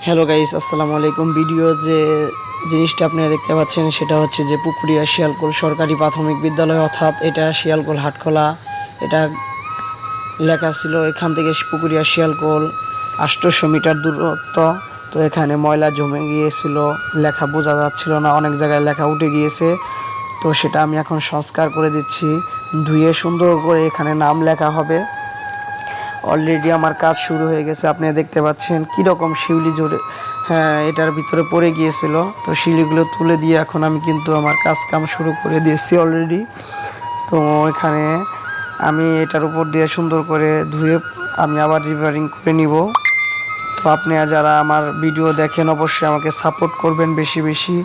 Hello guys, আসসালামু আলাইকুম। Video যে জিনিসটা আপনারা দেখতে পাচ্ছেন সেটা হচ্ছে যে পুকুরিয়া শিয়ালকোল সরকারি প্রাথমিক বিদ্যালয়, অর্থাৎ এটা শিয়ালকোল হাটখোলা। এটা লেখা ছিল এখান থেকে পুকুরিয়া শিয়ালকোল 800 মিটার দূরত্ব। তো এখানে ময়লা জমে গিয়েছিল, লেখা বোঝা যাচ্ছিল না, অনেক জায়গায় লেখা উঠে গিয়েছে। তো সেটা আমি এখন সংস্কার করে দিচ্ছি, ধুয়ে সুন্দর করে এখানে নাম লেখা হবে। অলরেডি আমার কাজ শুরু হয়ে গেছে, আপনি দেখতে পাচ্ছেন কীরকম শিউলি জোরে এটার ভিতরে পড়ে গিয়েছিল। তো শিউলিগুলো তুলে দিয়ে এখন আমি কিন্তু আমার কাম শুরু করে দিয়েছি অলরেডি। তো এখানে আমি এটার উপর দিয়ে সুন্দর করে ধুয়ে আমি আবার রিপেয়ারিং করে নিব। তো আপনি যারা আমার ভিডিও দেখেন অবশ্যই আমাকে সাপোর্ট করবেন বেশি বেশি।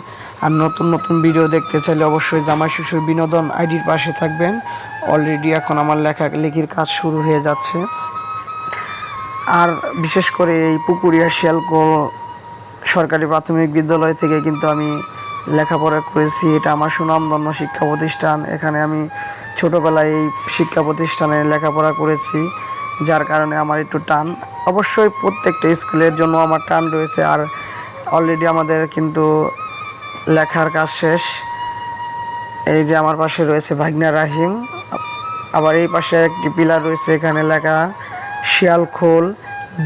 আর নতুন নতুন ভিডিও দেখতে চাইলে অবশ্যই জামাই শ্বশুর বিনোদন আইডির পাশে থাকবেন। অলরেডি এখন আমার লেখির কাজ শুরু হয়ে যাচ্ছে। আর বিশেষ করে এই পুকুরিয়া শিয়ালকোল সরকারি প্রাথমিক বিদ্যালয় থেকে কিন্তু আমি লেখাপড়া করেছি। এটা আমার সুনামধন্য শিক্ষা প্রতিষ্ঠান। এখানে আমি ছোটোবেলায় এই শিক্ষা প্রতিষ্ঠানে লেখাপড়া করেছি, যার কারণে আমার একটু টান। অবশ্যই প্রত্যেকটা স্কুলের জন্য আমার টান রয়েছে। আর অলরেডি আমাদের কিন্তু লেখার কাজ শেষ। এই যে আমার পাশে রয়েছে ভাগনা রাহিম, আবার এই পাশে একটি পিলার রয়েছে, এখানে লেখা শিয়ালকোল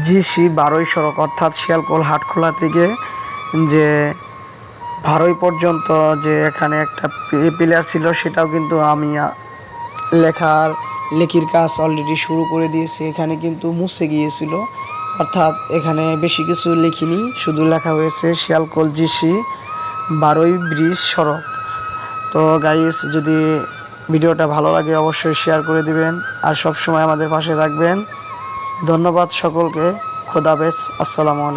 জিসি 12 সড়ক, অর্থাৎ শিয়ালকোল হাটখোলা থেকে যে 12 পর্যন্ত যে এখানে একটা পিলার ছিল সেটাও কিন্তু আমি লেখির কাজ অলরেডি শুরু করে দিয়েছি। এখানে কিন্তু মুছে গিয়েছিল, অর্থাৎ এখানে বেশি কিছু লিখিনি, শুধু লেখা হয়েছে শিয়ালকোল জিসি 12 ব্রিজ সড়ক। তো গাইস, যদি ভিডিওটা ভালো লাগে অবশ্যই শেয়ার করে দিবেন আর সব সময় আমাদের পাশে থাকবেন। ধন্যবাদ সকলকে। খোদাহাফেজ। আসসালামু আলাইকুম।